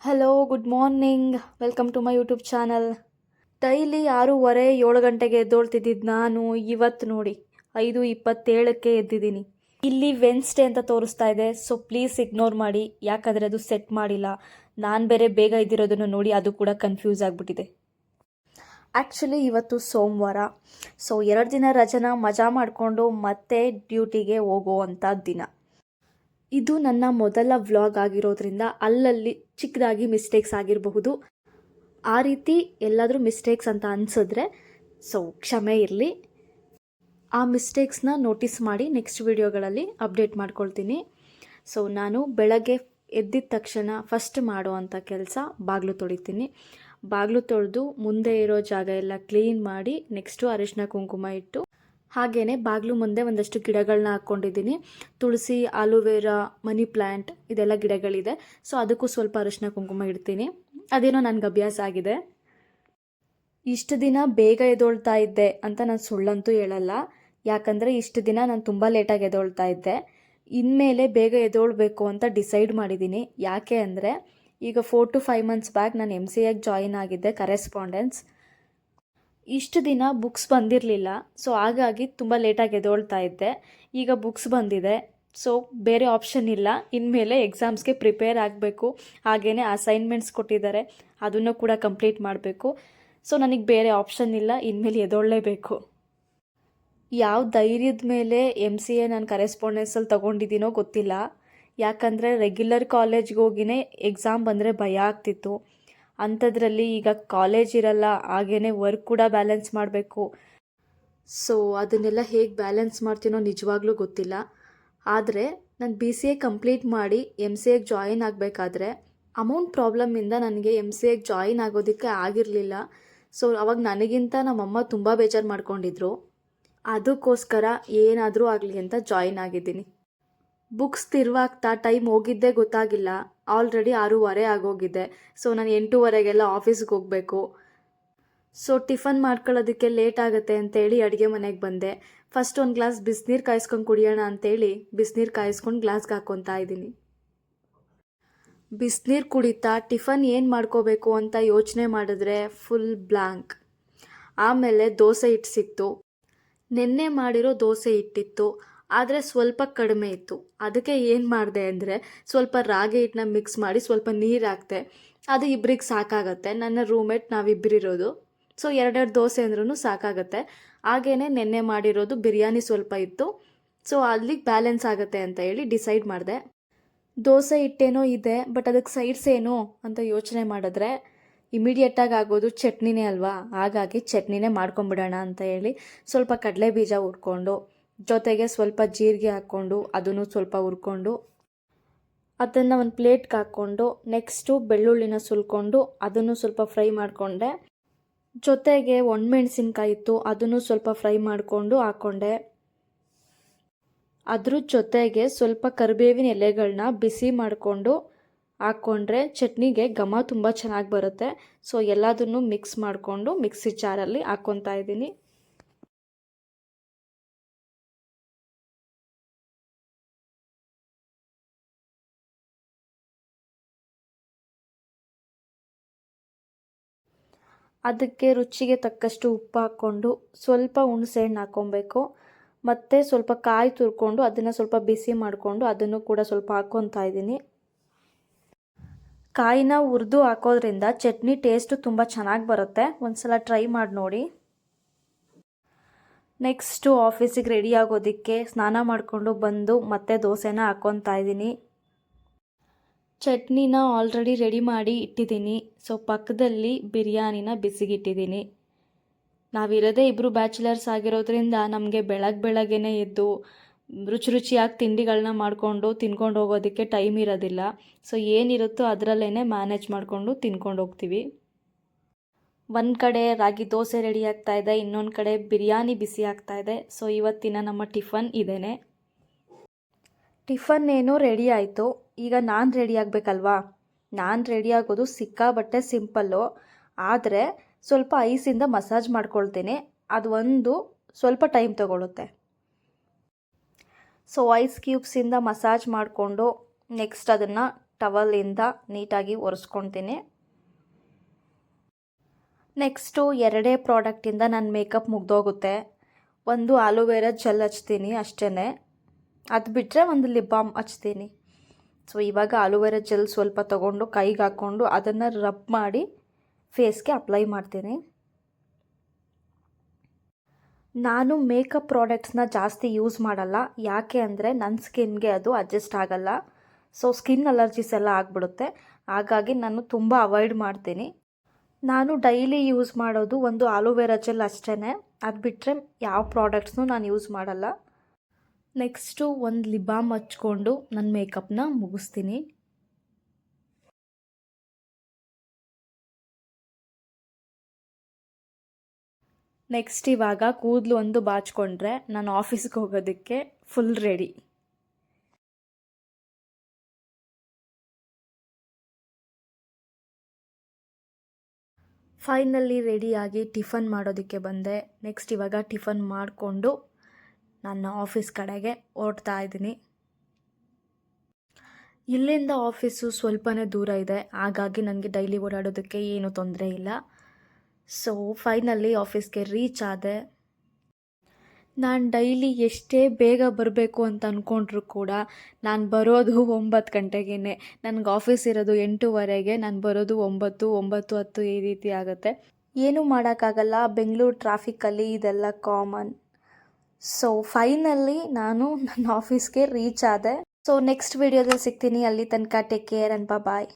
Hello, good morning. Welcome to my YouTube channel. Daily 6:30 7 ಗಂಟೆಗೆ ಎದ್ದೊಳ್ತಿದ್ದಿದ್ದು ನಾನು ಇವತ್ತು ನೋಡಿ 5:27ಕ್ಕೆ ಎದ್ದಿದ್ದೀನಿ. ಇಲ್ಲಿ ವೆನ್ಸ್ಡೇ ಅಂತ ತೋರಿಸ್ತಾ ಇದೆ, ಸೊ ಪ್ಲೀಸ್ ಇಗ್ನೋರ್ ಮಾಡಿ, ಯಾಕಂದರೆ ಅದು ಸೆಟ್ ಮಾಡಿಲ್ಲ. ನಾನು ಬೇರೆ ಬೇಗ ಇದ್ದಿರೋದನ್ನು ನೋಡಿ ಅದು ಕೂಡ ಕನ್ಫ್ಯೂಸ್ ಆಗಿಬಿಟ್ಟಿದೆ. ಆ್ಯಕ್ಚುಲಿ ಇವತ್ತು ಸೋಮವಾರ, ಸೊ 2 ದಿನ ರಜನ ಮಜಾ ಮಾಡಿಕೊಂಡು ಮತ್ತೆ ಡ್ಯೂಟಿಗೆ ಹೋಗುವಂಥ ದಿನ. ಇದು ನನ್ನ ಮೊದಲ ವ್ಲಾಗ್ ಆಗಿರೋದ್ರಿಂದ ಅಲ್ಲಲ್ಲಿ ಚಿಕ್ಕದಾಗಿ ಮಿಸ್ಟೇಕ್ಸ್ ಆಗಿರಬಹುದು. ಆ ರೀತಿ ಎಲ್ಲಾದರೂ ಮಿಸ್ಟೇಕ್ಸ್ ಅಂತ ಅನಿಸಿದ್ರೆ ಸೊ ಕ್ಷಮೆ ಇರಲಿ. ಆ ಮಿಸ್ಟೇಕ್ಸ್ನ ನೋಟಿಸ್ ಮಾಡಿ ನೆಕ್ಸ್ಟ್ ವಿಡಿಯೋಗಳಲ್ಲಿ ಅಪ್ಡೇಟ್ ಮಾಡ್ಕೊಳ್ತೀನಿ. ಸೊ ನಾನು ಬೆಳಗ್ಗೆ ಎದ್ದಿದ ತಕ್ಷಣ ಫಸ್ಟ್ ಮಾಡುವಂಥ ಕೆಲಸ ಬಾಗಿಲು ತೊಳಿತೀನಿ. ಬಾಗಿಲು ತೊಳೆದು ಮುಂದೆ ಇರೋ ಜಾಗ ಎಲ್ಲ ಕ್ಲೀನ್ ಮಾಡಿ ನೆಕ್ಸ್ಟು ಅರಿಶಿನ ಕುಂಕುಮ ಇಟ್ಟು ಹಾಗೆಯೇ ಬಾಗಿಲು ಮುಂದೆ ಒಂದಷ್ಟು ಗಿಡಗಳನ್ನ ಹಾಕ್ಕೊಂಡಿದ್ದೀನಿ. ತುಳಸಿ, ಆಲೋವೆರಾ, ಮನಿ ಪ್ಲ್ಯಾಂಟ್ ಇದೆಲ್ಲ ಗಿಡಗಳಿದೆ. ಸೊ ಅದಕ್ಕೂ ಸ್ವಲ್ಪ ಅರಿಶಿನ ಕುಂಕುಮ ಇಡ್ತೀನಿ. ಅದೇನೋ ನನಗೆ ಅಭ್ಯಾಸ ಆಗಿದೆ. ಇಷ್ಟು ದಿನ ಬೇಗ ಎದ್ದೊಳ್ತಾ ಇದ್ದೆ ಅಂತ ನಾನು ಸುಳ್ಳಂತೂ ಹೇಳಲ್ಲ, ಯಾಕಂದರೆ ಇಷ್ಟು ದಿನ ನಾನು ತುಂಬ ಲೇಟಾಗಿ ಎದ್ದೊಳ್ತಾ ಇದ್ದೆ. ಇನ್ಮೇಲೆ ಬೇಗ ಎದ್ದೊಳ್ಬೇಕು ಅಂತ ಡಿಸೈಡ್ ಮಾಡಿದ್ದೀನಿ. ಯಾಕೆ ಅಂದರೆ ಈಗ 4 to 5 months ಬ್ಯಾಕ್ ನಾನು MCAಗೆ ಜಾಯಿನ್ ಆಗಿದ್ದೆ, ಕರೆಸ್ಪಾಂಡೆನ್ಸ್. ಇಷ್ಟು ದಿನ ಬುಕ್ಸ್ ಬಂದಿರಲಿಲ್ಲ, ಸೊ ಹಾಗಾಗಿ ತುಂಬ ಲೇಟಾಗಿ ಎದ್ದೊಳ್ತಾ ಇದ್ದೆ. ಈಗ ಬುಕ್ಸ್ ಬಂದಿದೆ, ಸೊ ಬೇರೆ ಆಪ್ಷನ್ ಇಲ್ಲ. ಇನ್ಮೇಲೆ ಎಕ್ಸಾಮ್ಸ್ಗೆ ಪ್ರಿಪೇರ್ ಆಗಬೇಕು. ಹಾಗೆಯೇ ಅಸೈನ್ಮೆಂಟ್ಸ್ ಕೊಟ್ಟಿದ್ದಾರೆ, ಅದನ್ನು ಕೂಡ ಕಂಪ್ಲೀಟ್ ಮಾಡಬೇಕು. ಸೊ ನನಗೆ ಬೇರೆ ಆಪ್ಷನ್ ಇಲ್ಲ, ಇನ್ಮೇಲೆ ಎದ್ದೊಳ್ಳೇಬೇಕು. ಯಾವ ಧೈರ್ಯದ ಮೇಲೆ MCA ನಾನು ಕರೆಸ್ಪಾಂಡೆನ್ಸಲ್ಲಿ ತೊಗೊಂಡಿದ್ದೀನೋ ಗೊತ್ತಿಲ್ಲ. ಯಾಕಂದರೆ ರೆಗ್ಯುಲರ್ ಕಾಲೇಜ್ಗೆ ಹೋಗಿನೇ ಎಕ್ಸಾಮ್ ಬಂದರೆ ಭಯ ಆಗ್ತಿತ್ತು. ಅಂಥದ್ರಲ್ಲಿ ಈಗ ಕಾಲೇಜ್ ಇರಲ್ಲ, ಹಾಗೆಯೇ ವರ್ಕ್ ಕೂಡ ಬ್ಯಾಲೆನ್ಸ್ ಮಾಡಬೇಕು. ಸೊ ಅದನ್ನೆಲ್ಲ ಹೇಗೆ ಬ್ಯಾಲೆನ್ಸ್ ಮಾಡ್ತೀನೋ ನಿಜವಾಗ್ಲೂ ಗೊತ್ತಿಲ್ಲ. ಆದರೆ ನಾನು BCA ಕಂಪ್ಲೀಟ್ ಮಾಡಿ MCAಗೆ ಜಾಯಿನ್ ಆಗಬೇಕಾದ್ರೆ ಅಮೌಂಟ್ ಪ್ರಾಬ್ಲಮ್ಮಿಂದ ನನಗೆ MCAಗೆ ಜಾಯಿನ್ ಆಗೋದಕ್ಕೆ ಆಗಿರಲಿಲ್ಲ. ಸೊ ಅವಾಗ ನನಗಿಂತ ನಮ್ಮಮ್ಮ ತುಂಬ ಬೇಜಾರು ಮಾಡ್ಕೊಂಡಿದ್ರು. ಅದಕ್ಕೋಸ್ಕರ ಏನಾದರೂ ಆಗಲಿ ಅಂತ ಜಾಯಿನ್ ಆಗಿದ್ದೀನಿ. ಬುಕ್ಸ್ ತಿರುವಾಗ್ತಾ ಟೈಮ್ ಹೋಗಿದ್ದೇ ಗೊತ್ತಾಗಿಲ್ಲ. ಆಲ್ರೆಡಿ 6:30 ಆಗೋಗಿದೆ. ಸೊ ನಾನು 8:30ಗೆಲ್ಲ ಆಫೀಸ್ಗೆ ಹೋಗಬೇಕು. ಸೊ ಟಿಫನ್ ಮಾಡ್ಕೊಳ್ಳೋದಕ್ಕೆ ಲೇಟ್ ಆಗುತ್ತೆ ಅಂತೇಳಿ ಅಡುಗೆ ಮನೆಗೆ ಬಂದೆ. ಫಸ್ಟ್ ಒಂದು ಗ್ಲಾಸ್ ಬಿಸಿನೀರು ಕಾಯಿಸ್ಕೊಂಡು ಕುಡಿಯೋಣ ಅಂತೇಳಿ ಬಿಸಿನೀರು ಕಾಯಿಸ್ಕೊಂಡು ಗ್ಲಾಸ್ಗೆ ಹಾಕ್ಕೊತಾ ಇದ್ದೀನಿ. ಬಿಸಿನೀರು ಕುಡಿತಾ ಟಿಫನ್ ಏನು ಮಾಡ್ಕೋಬೇಕು ಅಂತ ಯೋಚನೆ ಮಾಡಿದ್ರೆ ಫುಲ್ ಬ್ಲ್ಯಾಂಕ್. ಆಮೇಲೆ ದೋಸೆ ಹಿಟ್ಟು ಸಿಕ್ತು. ನೆನ್ನೆ ಮಾಡಿರೋ ದೋಸೆ ಹಿಟ್ಟಿತ್ತು, ಆದರೆ ಸ್ವಲ್ಪ ಕಡಿಮೆ ಇತ್ತು. ಅದಕ್ಕೆ ಏನು ಮಾಡಿದೆ ಅಂದರೆ ಸ್ವಲ್ಪ ರಾಗಿ ಹಿಟ್ಟನ್ನ ಮಿಕ್ಸ್ ಮಾಡಿ ಸ್ವಲ್ಪ ನೀರು ಹಾಕ್ತೆ. ಅದು ಇಬ್ಬರಿಗೆ ಸಾಕಾಗತ್ತೆ. ನನ್ನ ರೂಮ್ಮೇಟ್ ನಾವಿಬ್ಬರಿರೋದು, ಸೊ 2 ದೋಸೆ ಅಂದ್ರೂ ಸಾಕಾಗತ್ತೆ. ಹಾಗೆಯೇ ನೆನ್ನೆ ಮಾಡಿರೋದು ಬಿರಿಯಾನಿ ಸ್ವಲ್ಪ ಇತ್ತು, ಸೊ ಅಲ್ಲಿಗೆ ಬ್ಯಾಲೆನ್ಸ್ ಆಗುತ್ತೆ ಅಂತ ಹೇಳಿ ಡಿಸೈಡ್ ಮಾಡಿದೆ. ದೋಸೆ ಹಿಟ್ಟೇನೋ ಇದೆ, ಬಟ್ ಅದಕ್ಕೆ ಸೈಡ್ಸ್ ಏನು ಅಂತ ಯೋಚನೆ ಮಾಡಿದ್ರೆ ಇಮಿಡಿಯೇಟಾಗಿ ಆಗೋದು ಚಟ್ನಿನೇ ಅಲ್ವಾ. ಹಾಗಾಗಿ ಚಟ್ನಿನೇ ಮಾಡ್ಕೊಂಬಿಡೋಣ ಅಂತ ಹೇಳಿ ಸ್ವಲ್ಪ ಕಡಲೆ ಬೀಜ ಹುರ್ಕೊಂಡು ಜೊತೆಗೆ ಸ್ವಲ್ಪ ಜೀರಿಗೆ ಹಾಕ್ಕೊಂಡು ಅದನ್ನು ಸ್ವಲ್ಪ ಹುರ್ಕೊಂಡು ಅದನ್ನು ಒಂದು ಪ್ಲೇಟ್ಗೆ ಹಾಕ್ಕೊಂಡು ನೆಕ್ಸ್ಟು ಬೆಳ್ಳುಳ್ಳಿನ ಸುಲ್ಕೊಂಡು ಅದನ್ನು ಸ್ವಲ್ಪ ಫ್ರೈ ಮಾಡಿಕೊಂಡೆ. ಜೊತೆಗೆ ಒಣಮೆಣಸಿನ್ಕಾಯಿ ಇತ್ತು, ಅದನ್ನು ಸ್ವಲ್ಪ ಫ್ರೈ ಮಾಡಿಕೊಂಡು ಹಾಕ್ಕೊಂಡೆ. ಅದ್ರ ಜೊತೆಗೆ ಸ್ವಲ್ಪ ಕರಿಬೇವಿನ ಎಲೆಗಳನ್ನ ಬಿಸಿ ಮಾಡಿಕೊಂಡು ಹಾಕ್ಕೊಂಡ್ರೆ ಚಟ್ನಿಗೆ ಘಮ ತುಂಬ ಚೆನ್ನಾಗಿ ಬರುತ್ತೆ. ಸೊ ಎಲ್ಲದನ್ನು ಮಿಕ್ಸ್ ಮಾಡಿಕೊಂಡು ಮಿಕ್ಸಿ ಜಾರಲ್ಲಿ ಹಾಕ್ಕೊತಾ ಇದ್ದೀನಿ. ಅದಕ್ಕೆ ರುಚಿಗೆ ತಕ್ಕಷ್ಟು ಉಪ್ಪು ಹಾಕ್ಕೊಂಡು ಸ್ವಲ್ಪ ಹುಣಸೆಹಣ್ಣು ಹಾಕ್ಕೊಬೇಕು. ಮತ್ತು ಸ್ವಲ್ಪ ಕಾಯಿ ತುರ್ಕೊಂಡು ಅದನ್ನು ಸ್ವಲ್ಪ ಬಿಸಿ ಮಾಡಿಕೊಂಡು ಅದನ್ನು ಕೂಡ ಸ್ವಲ್ಪ ಹಾಕ್ಕೊತಾ ಇದ್ದೀನಿ. ಕಾಯಿನ ಹುರಿದು ಹಾಕೋದ್ರಿಂದ ಚಟ್ನಿ ಟೇಸ್ಟು ತುಂಬ ಚೆನ್ನಾಗಿ ಬರುತ್ತೆ. ಒಂದ್ಸಲ ಟ್ರೈ ಮಾಡಿ ನೋಡಿ. ನೆಕ್ಸ್ಟು ಆಫೀಸಿಗೆ ರೆಡಿ ಆಗೋದಕ್ಕೆ ಸ್ನಾನ ಮಾಡಿಕೊಂಡು ಬಂದು ಮತ್ತೆ ದೋಸೆನ ಹಾಕ್ಕೊತಾ ಇದ್ದೀನಿ. ಚಟ್ನಿನ ಆಲ್ರೆಡಿ ರೆಡಿ ಮಾಡಿ ಇಟ್ಟಿದ್ದೀನಿ. ಸೊ ಪಕ್ಕದಲ್ಲಿ ಬಿರಿಯಾನಿನ ಬಿಸಿಗಿಟ್ಟಿದ್ದೀನಿ. ನಾವಿರೋದೇ ಇಬ್ಬರು ಬ್ಯಾಚುಲರ್ಸ್ ಆಗಿರೋದ್ರಿಂದ ನಮಗೆ ಬೆಳಗ್ಗೆನೇ ಎದ್ದು ರುಚಿಯಾಗಿ ತಿಂಡಿಗಳನ್ನ ಮಾಡಿಕೊಂಡು ತಿನ್ಕೊಂಡು ಹೋಗೋದಕ್ಕೆ ಟೈಮ್ ಇರೋದಿಲ್ಲ. ಸೊ ಏನಿರುತ್ತೋ ಅದರಲ್ಲೇ ಮ್ಯಾನೇಜ್ ಮಾಡಿಕೊಂಡು ತಿನ್ಕೊಂಡು ಹೋಗ್ತೀವಿ. ಒಂದು ಕಡೆ ರಾಗಿ ದೋಸೆ ರೆಡಿ ಆಗ್ತಾ ಇದೆ, ಇನ್ನೊಂದು ಕಡೆ ಬಿರಿಯಾನಿ ಬಿಸಿ ಆಗ್ತಾ ಇದೆ. ಸೊ ಇವತ್ತಿನ ನಮ್ಮ ಟಿಫನ್ ಇದೇನೆ. ಟಿಫನ್ ಏನೋ ರೆಡಿ ಆಯಿತು. ಈಗ ನಾನು ರೆಡಿ ಆಗಬೇಕಲ್ವಾ. ನಾನು ರೆಡಿ ಆಗೋದು ಸಿಕ್ಕಾಬಟ್ಟೆ ಸಿಂಪಲ್ಲು, ಆದರೆ ಸ್ವಲ್ಪ ಐಸಿಂದ ಮಸಾಜ್ ಮಾಡ್ಕೊಳ್ತೀನಿ. ಅದು ಒಂದು ಸ್ವಲ್ಪ ಟೈಮ್ ತಗೊಳುತ್ತೆ. ಸೊ ಐಸ್ ಕ್ಯೂಬ್ಸಿಂದ ಮಸಾಜ್ ಮಾಡಿಕೊಂಡು ನೆಕ್ಸ್ಟ್ ಅದನ್ನು ಟವಲಿಂದ ನೀಟಾಗಿ ಒರೆಸ್ಕೊತೀನಿ. ನೆಕ್ಸ್ಟು 2 ಪ್ರಾಡಕ್ಟಿಂದ ನನ್ನ ಮೇಕಪ್ ಮುಗ್ದೋಗುತ್ತೆ. ಒಂದು ಆಲೋವೆರಾ ಜೆಲ್ ಹಚ್ತೀನಿ ಅಷ್ಟೇ, ಅದು ಬಿಟ್ಟರೆ ಒಂದು ಲಿಪ್ ಬಾಮ್ ಹಚ್ತೀನಿ. ಸೊ ಇವಾಗ ಆಲೋವೆರಾ ಜೆಲ್ ಸ್ವಲ್ಪ ತೊಗೊಂಡು ಕೈಗೆ ಹಾಕ್ಕೊಂಡು ಅದನ್ನು ರಬ್ ಮಾಡಿ ಫೇಸ್ಗೆ ಅಪ್ಲೈ ಮಾಡ್ತೀನಿ. ನಾನು ಮೇಕಪ್ ಪ್ರಾಡಕ್ಟ್ಸ್ನ ಜಾಸ್ತಿ ಯೂಸ್ ಮಾಡಲ್ಲ, ಯಾಕೆ ಅಂದರೆ ನನ್ನ ಸ್ಕಿನ್ಗೆ ಅದು ಅಡ್ಜಸ್ಟ್ ಆಗಲ್ಲ. ಸೊ ಸ್ಕಿನ್ ಅಲರ್ಜೀಸ್ ಎಲ್ಲ ಆಗಿಬಿಡುತ್ತೆ, ಹಾಗಾಗಿ ನಾನು ತುಂಬ ಅವಾಯ್ಡ್ ಮಾಡ್ತೀನಿ. ನಾನು ಡೈಲಿ ಯೂಸ್ ಮಾಡೋದು ಒಂದು ಆಲೋವೆರಾ ಜೆಲ್ ಅಷ್ಟೇ, ಅದು ಬಿಟ್ಟರೆ ಯಾವ ಪ್ರಾಡಕ್ಟ್ಸ್ನೂ ನಾನು ಯೂಸ್ ಮಾಡಲ್ಲ. ನೆಕ್ಸ್ಟು ಒಂದು ಲಿಪ್ ಬಾಮ್ ಹಚ್ಕೊಂಡು ನನ್ನ ಮೇಕಪ್ನ ಮುಗಿಸ್ತೀನಿ. ನೆಕ್ಸ್ಟ್ ಇವಾಗ ಕೂದಲು ಒಂದು ಬಾಚ್ಕೊಂಡ್ರೆ ನಾನು ಆಫೀಸ್ಗೆ ಹೋಗೋದಕ್ಕೆ ಫುಲ್ ರೆಡಿ. ಫೈನಲಿ ರೆಡಿಯಾಗಿ ಟಿಫನ್ ಮಾಡೋದಕ್ಕೆ ಬಂದೆ. ನೆಕ್ಸ್ಟ್ ಇವಾಗ ಟಿಫನ್ ಮಾಡಿಕೊಂಡು ನನ್ನ ಆಫೀಸ್ ಕಡೆಗೆ ಹೊರಡ್ತಾ ಇದ್ದೀನಿ. ಇಲ್ಲಿಂದ ಆಫೀಸು ಸ್ವಲ್ಪನೇ ದೂರ ಇದೆ, ಹಾಗಾಗಿ ನನಗೆ ಡೈಲಿ ಓಡಾಡೋದಕ್ಕೆ ಏನೂ ತೊಂದರೆ ಇಲ್ಲ. ಸೊ ಫೈನಲಿ ಆಫೀಸ್ಗೆ ರೀಚ್ ಆದೆ. ನಾನು ಡೈಲಿ ಎಷ್ಟೇ ಬೇಗ ಬರಬೇಕು ಅಂತ ಅಂದ್ಕೊಂಡ್ರೂ ಕೂಡ ನಾನು ಬರೋದು 9 ಗಂಟೆಗೇ. ನನಗೆ ಆಫೀಸ್ ಇರೋದು 8:30, ನಾನು ಬರೋದು 9:10 ಈ ರೀತಿ ಆಗುತ್ತೆ. ಏನೂ ಮಾಡೋಕ್ಕಾಗಲ್ಲ, ಬೆಂಗಳೂರು ಟ್ರಾಫಿಕಲ್ಲಿ ಇದೆಲ್ಲ ಕಾಮನ್. ಸೊ ಫೈನಲಿ ನಾನು ನನ್ನ ಆಫೀಸ್ಗೆ ರೀಚ್ ಆದೆ. ಸೊ ನೆಕ್ಸ್ಟ್ ವಿಡಿಯೋದಲ್ಲಿ ಸಿಗ್ತೀನಿ. ಅಲ್ಲಿ ತನಕ ಟೇಕ್ ಕೇರ್ ಆ್ಯಂಡ್ ಬಾಯ್.